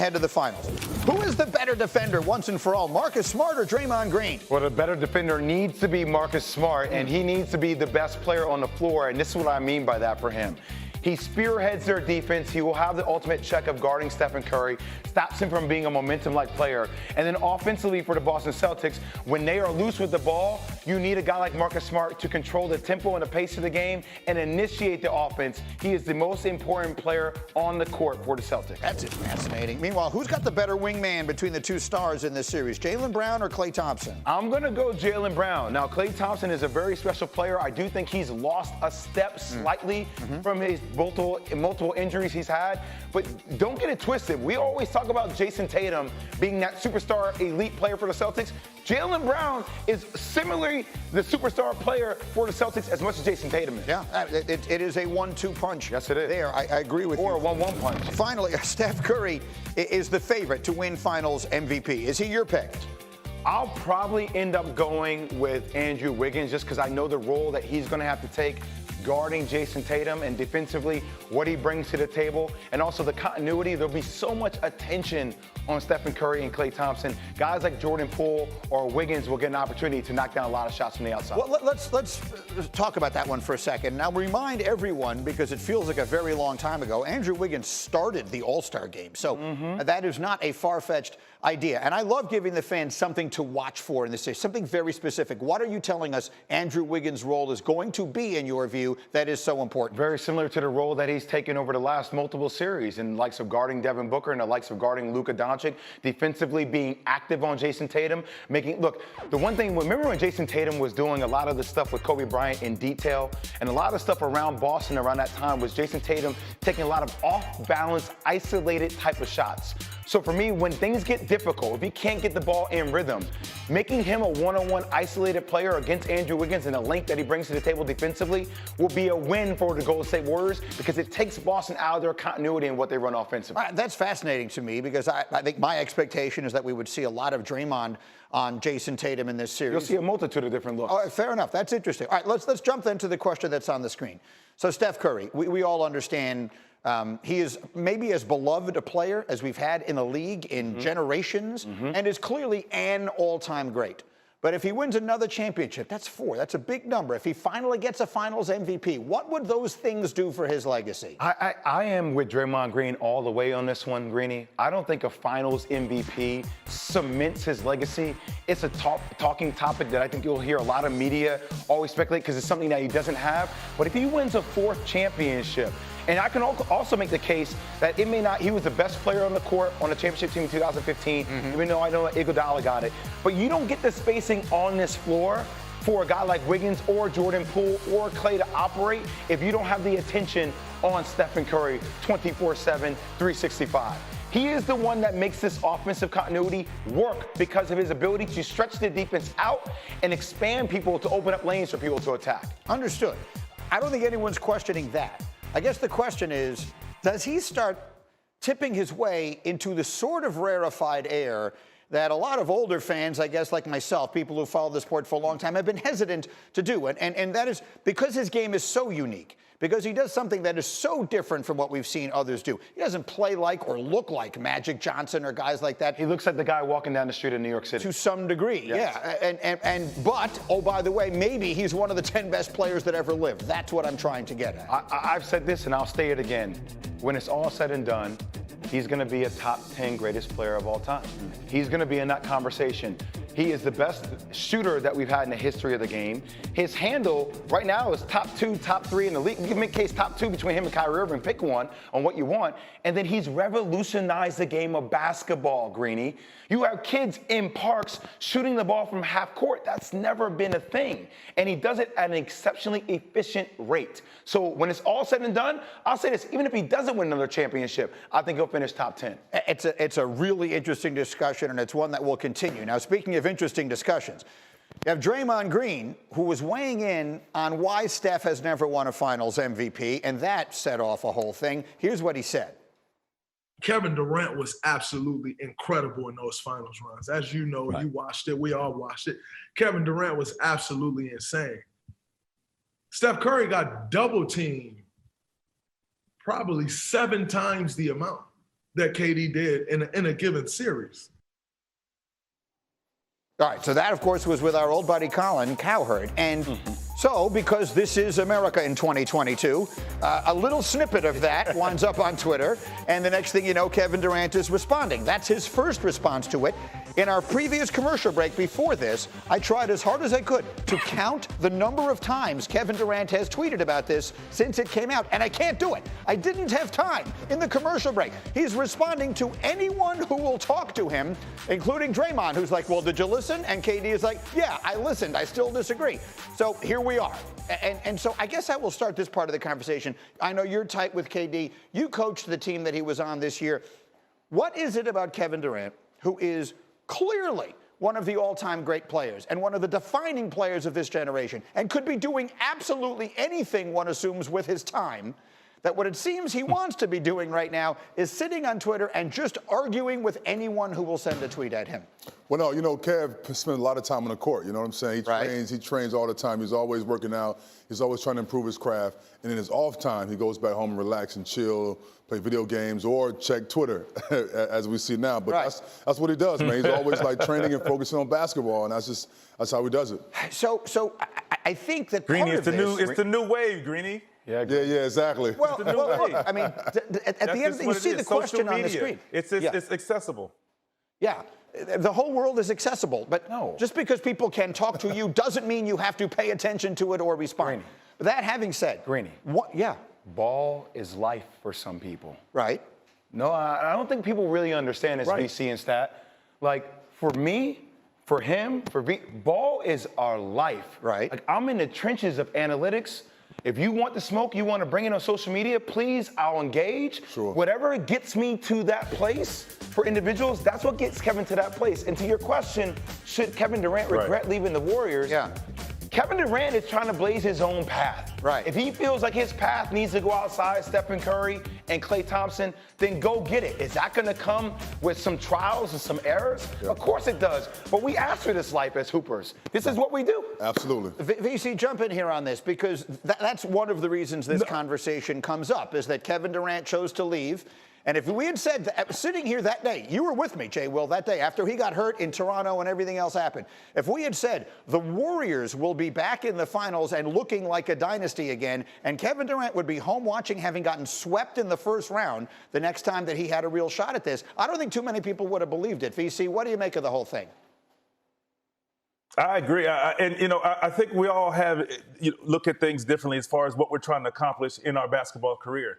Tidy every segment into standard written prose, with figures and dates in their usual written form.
ahead to the finals. Who is the better defender once and for all, Marcus Smart or Draymond Green? Well, the better defender needs to be Marcus Smart, and he needs to be the best player on the floor, and this is what I mean by that for him. He spearheads their defense. He will have the ultimate check of guarding Stephen Curry, stops him from being a momentum-like player. And then offensively for the Boston Celtics, when they are loose with the ball, you need a guy like Marcus Smart to control the tempo and the pace of the game and initiate the offense. He is the most important player on the court for the Celtics. That's fascinating. Meanwhile, who's got the better wingman between the two stars in this series, Jalen Brown or Klay Thompson? I'm going to go Jalen Brown. Now, Klay Thompson is a very special player. I do think he's lost a step slightly from his multiple injuries he's had. But don't get it twisted. We always talk about Jason Tatum being that superstar elite player for the Celtics. Jalen Brown is similarly the superstar player for the Celtics as much as Jason Tatum is. Yeah, it is a 1-2 punch. Yes, it is. There, I agree with you. Or a 1-1 punch. Finally, Steph Curry is the favorite to win Finals MVP. Is he your pick? I'll probably end up going with Andrew Wiggins just because I know the role that he's going to have to take guarding Jason Tatum and defensively what he brings to the table and also the continuity. There'll be so much attention on Stephen Curry and Klay Thompson. Guys like Jordan Poole or Wiggins will get an opportunity to knock down a lot of shots from the outside. Well, let's talk about that one for a second. Now, remind everyone, because it feels like a very long time ago, Andrew Wiggins started the All-Star game. So that is not a far-fetched idea. And I love giving the fans something to watch for in this series, something very specific. What are you telling us Andrew Wiggins' role is going to be, in your view, that is so important? Very similar to the role that he's taken over the last multiple series in the likes of guarding Devin Booker and the likes of guarding Luka Doncic, defensively being active on Jason Tatum, look, the one thing, remember when Jason Tatum was doing a lot of the stuff with Kobe Bryant in detail, and a lot of stuff around Boston around that time was Jason Tatum taking a lot of off-balance, isolated type of shots. So for me, when things get difficult, if he can't get the ball in rhythm, making him a one-on-one isolated player against Andrew Wiggins and the length that he brings to the table defensively will be a win for the Golden State Warriors because it takes Boston out of their continuity in what they run offensively. All right, that's fascinating to me because I think my expectation is that we would see a lot of Draymond on Jason Tatum in this series. You'll see a multitude of different looks. All right, fair enough. That's interesting. All right, let's jump then to the question that's on the screen. So Steph Curry, we all understand he is maybe as beloved a player as we've had in the league in generations and is clearly an all-time great. But if he wins another championship, that's 4. That's a big number. If he finally gets a Finals MVP, what would those things do for his legacy? I am with Draymond Green all the way on this one, Greeny. I don't think a Finals MVP cements his legacy. It's a talking topic that I think you'll hear a lot of media always speculate because it's something that he doesn't have. But if he wins a 4th championship, and I can also make the case that it may not, he was the best player on the court on the championship team in 2015, even though I know Iguodala got it. But you don't get the spacing on this floor for a guy like Wiggins or Jordan Poole or Klay to operate if you don't have the attention on Stephen Curry 24/7, 365. He is the one that makes this offensive continuity work because of his ability to stretch the defense out and expand people to open up lanes for people to attack. Understood. I don't think anyone's questioning that. I guess the question is, does he start tipping his way into the sort of rarefied air that a lot of older fans, I guess, like myself, people who followed the sport for a long time, have been hesitant to do? And that is because his game is so unique, because he does something that is so different from what we've seen others do. He doesn't play like or look like Magic Johnson or guys like that. He looks like the guy walking down the street in New York City. To some degree, yes. Yeah. But, oh, by the way, maybe he's one of the 10 best players that ever lived. That's what I'm trying to get at. I've said this, and I'll say it again. When it's all said and done, he's going to be a top 10 greatest player of all time. He's going to be in that conversation. He is the best shooter that we've had in the history of the game. His handle right now is top 2, top 3 in the league. You can make case top 2 between him and Kyrie Irving. Pick one on what you want. And then he's revolutionized the game of basketball, Greeny. You have kids in parks shooting the ball from half court. That's never been a thing. And he does it at an exceptionally efficient rate. So when it's all said and done, I'll say this, even if he doesn't win another championship, I think he'll finish top 10. It's a really interesting discussion, and it's one that will continue. Now, speaking of interesting discussions, you have Draymond Green, who was weighing in on why Steph has never won a Finals MVP, and that set off a whole thing. Here's what he said. Kevin Durant was absolutely incredible in those finals runs. As you know, you watched it. We all watched it. Kevin Durant was absolutely insane. Steph Curry got double teamed probably 7 times the amount. that KD did in a given series. All right, so that, of course, was with our old buddy Colin Cowherd. And so, because this is America in 2022, a little snippet of that winds up on Twitter. And the next thing you know, Kevin Durant is responding. That's his first response to it. In our previous commercial break before this, I tried as hard as I could to count the number of times Kevin Durant has tweeted about this since it came out, and I can't do it. I didn't have time in the commercial break. He's responding to anyone who will talk to him, including Draymond, who's like, well, did you listen? And KD is like, yeah, I listened. I still disagree. So here we are. And so I guess I will start this part of the conversation. I know you're tight with KD. You coached the team that he was on this year. What is it about Kevin Durant, who is clearly one of the all-time great players and one of the defining players of this generation and could be doing absolutely anything, one assumes, with his time, that what it seems he wants to be doing right now is sitting on Twitter and just arguing with anyone who will send a tweet at him? Well, no, you know, Kev spends a lot of time on the court. You know what I'm saying? He trains all the time. He's always working out. He's always trying to improve his craft. And in his off time, he goes back home and relax and chill, play video games, or check Twitter, as we see now. But that's what he does, man. He's always like training and focusing on basketball, and that's how he does it. So I think that Greeny, part of this, it's the new wave, Greeny. Yeah, exactly. Well, look, I mean, at the end of the day, you see the question on the screen. It's accessible. Yeah. The whole world is accessible, but just because people can talk to you doesn't mean you have to pay attention to it or respond. Greeny. But that having said, Greeny. Yeah. Ball is life for some people. Right. No, I don't think people really understand this VC and stat. Like, for me, for him, ball is our life. Right. Like, I'm in the trenches of analytics. If you want the smoke, you want to bring it on social media, please, I'll engage. Sure. Whatever gets me to that place for individuals, that's what gets Kevin to that place. And to your question, should Kevin Durant regret leaving the Warriors? Yeah. Kevin Durant is trying to blaze his own path. Right. If he feels like his path needs to go outside Stephen Curry and Klay Thompson, then go get it. Is that going to come with some trials and some errors? Yeah. Of course it does. But we ask for this life as hoopers. This is what we do. Absolutely. VC, jump in here on this, because that's one of the reasons this conversation comes up, is that Kevin Durant chose to leave. And if we had said, sitting here that day, you were with me, Jay Will, that day, after he got hurt in Toronto and everything else happened. If we had said the Warriors will be back in the finals and looking like a dynasty again, and Kevin Durant would be home watching, having gotten swept in the first round the next time that he had a real shot at this, I don't think too many people would have believed it. VC, what do you make of the whole thing? I agree. I think we all have look at things differently as far as what we're trying to accomplish in our basketball career.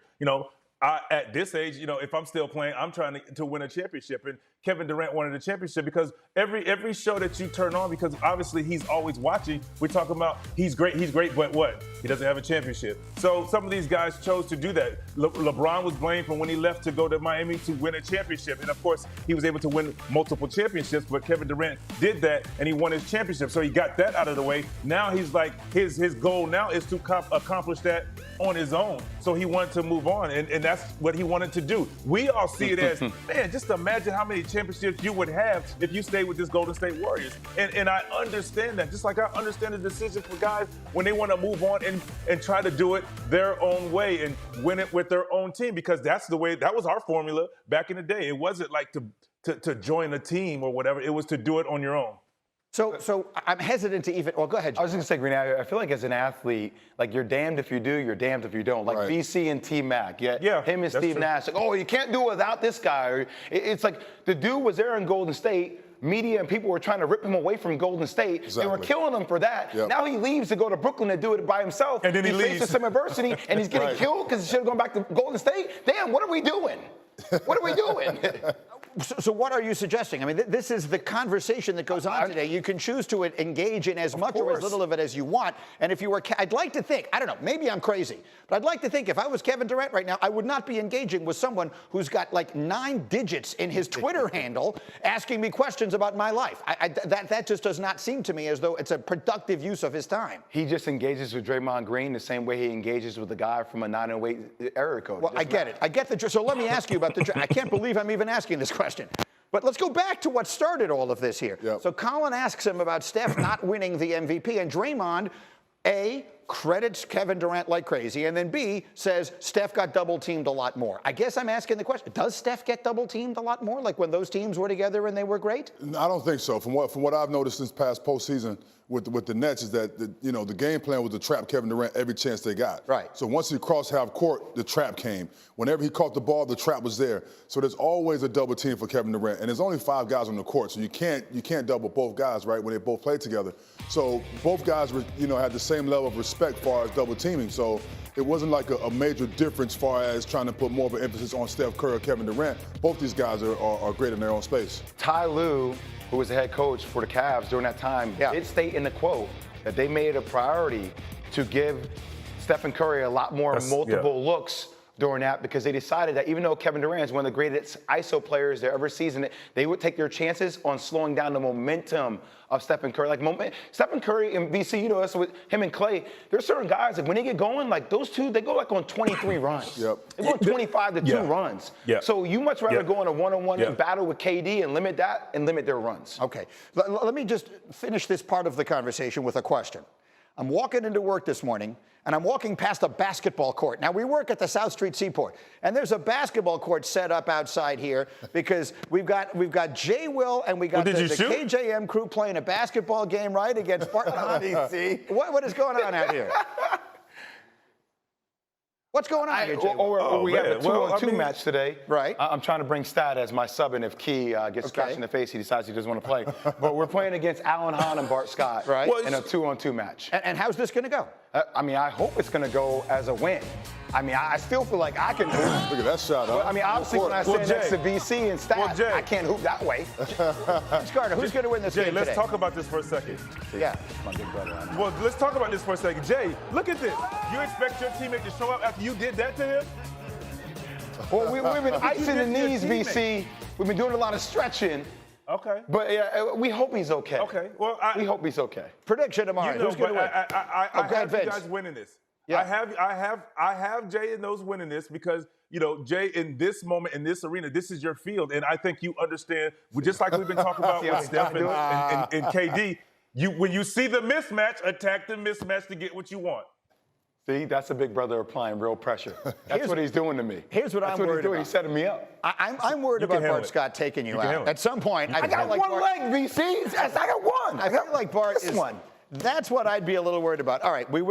At this age, if I'm still playing, I'm trying to win a championship. And Kevin Durant wanted a championship because every show that you turn on, because obviously he's always watching, we're talking about he's great, but what? He doesn't have a championship. So some of these guys chose to do that. LeBron was blamed for when he left to go to Miami to win a championship. And of course, he was able to win multiple championships, but Kevin Durant did that and he won his championship. So he got that out of the way. Now he's like, his goal now is to accomplish that on his own. So he wanted to move on, and that's what he wanted to do. We all see it as, man, just imagine how many championships you would have if you stayed with this Golden State Warriors. And I understand that, just like I understand the decision for guys when they want to move on and try to do it their own way and win it with their own team, because that's the way, that was our formula back in the day. It wasn't like to join a team or whatever. It was to do it on your own. So I'm hesitant to even. Well, go ahead. I was going to say, Green, I feel like as an athlete, like you're damned if you do, you're damned if you don't. Like VC and T-Mac, him and Steve Nash. Like, oh, you can't do it without this guy. Or it's like the dude was there in Golden State. Media and people were trying to rip him away from Golden State. Exactly. They were killing him for that. Yep. Now he leaves to go to Brooklyn to do it by himself. And then he leaves. faces some adversity, and he's getting killed because he should have gone back to Golden State. Damn, what are we doing? What are we doing? So what are you suggesting? I mean, this is the conversation that goes on today. You can choose to engage in as much or as little of it as you want. And if you were, I'd like to think, I don't know, maybe I'm crazy, but I'd like to think if I was Kevin Durant right now, I would not be engaging with someone who's got like 9 digits in his Twitter handle asking me questions about my life. That just does not seem to me as though it's a productive use of his time. He just engages with Draymond Green the same way he engages with the guy from a 908 error code. Well, I get it. I get the. So let me ask you about the. I can't believe I'm even asking this question. But let's go back to what started all of this here. Yep. So Colin asks him about Steph not winning the MVP, and Draymond, credits Kevin Durant like crazy, and then B, says Steph got double teamed a lot more. I guess I'm asking the question, does Steph get double teamed a lot more, like when those teams were together and they were great? I don't think so. From what I've noticed this past postseason with the Nets is that the game plan was to trap Kevin Durant every chance they got. Right. So once he crossed half court, the trap came. Whenever he caught the ball, the trap was there. So there's always a double team for Kevin Durant, and there's only 5 guys on the court, so you can't double both guys, right, when they both play together. So both guys were, had the same level of respect as far as double teaming. So it wasn't like a major difference as far as trying to put more of an emphasis on Steph Curry or Kevin Durant. Both these guys are great in their own space. Ty Lue, who was the head coach for the Cavs during that time, did state in the quote that they made it a priority to give Stephen Curry a lot more multiple looks during that, because they decided that even though Kevin Durant is one of the greatest ISO players there ever seasoned, they would take their chances on slowing down the momentum of Stephen Curry. Stephen Curry and BC, that's with him and Clay, there's certain guys, like when they get going, like those two, they go like on 23 runs. Yep. They go on 25 to 2 runs. Yep. So you much rather go in a one-on-one and battle with KD and limit that and limit their runs. Okay, let me just finish this part of the conversation with a question. I'm walking into work this morning, and I'm walking past a basketball court. Now, we work at the South Street Seaport, and there's a basketball court set up outside here because we've got Jay Will and we got the KJM crew playing a basketball game, right, against Spartan DC. What is going on out here? What's going on here, Jay? We have a 2-on-2 match today. Right. I'm trying to bring Stat as my sub, and if Key gets scratched in the face, he decides he doesn't want to play. But we're playing against Alan Hahn and Bart Scott in a 2-on-2 match. And how's this going to go? I hope it's going to go as a win. I still feel like I can hoop. Look at that shot. Well, obviously, when I stand next to BC and Stat, I can't hoop that way. Carter, who's going to win this game let's today? talk about this for a second. Yeah. My big brother. Well, let's talk about this for a second. Jay, look at this. You expect your teammate to show up after you did that to him? Well, we've been icing the knees, BC. We've been doing a lot of stretching. Okay. But we hope he's okay. Okay. Well, we hope he's okay. Prediction tomorrow. Who's going to win? I have you guys winning this. Yeah. I have Jay and those winning this because, Jay, in this moment, in this arena, this is your field. And I think you understand, just like we've been talking about with Steph and KD, when you see the mismatch, attack the mismatch to get what you want. See, that's a big brother applying real pressure. That's what he's doing to me. Here's what I'm worried about. He's setting me up. I'm worried about Bart Scott taking you out. At some point, I got one leg, BC. I got one. I feel like Bart is one. That's what I'd be a little worried about. All right,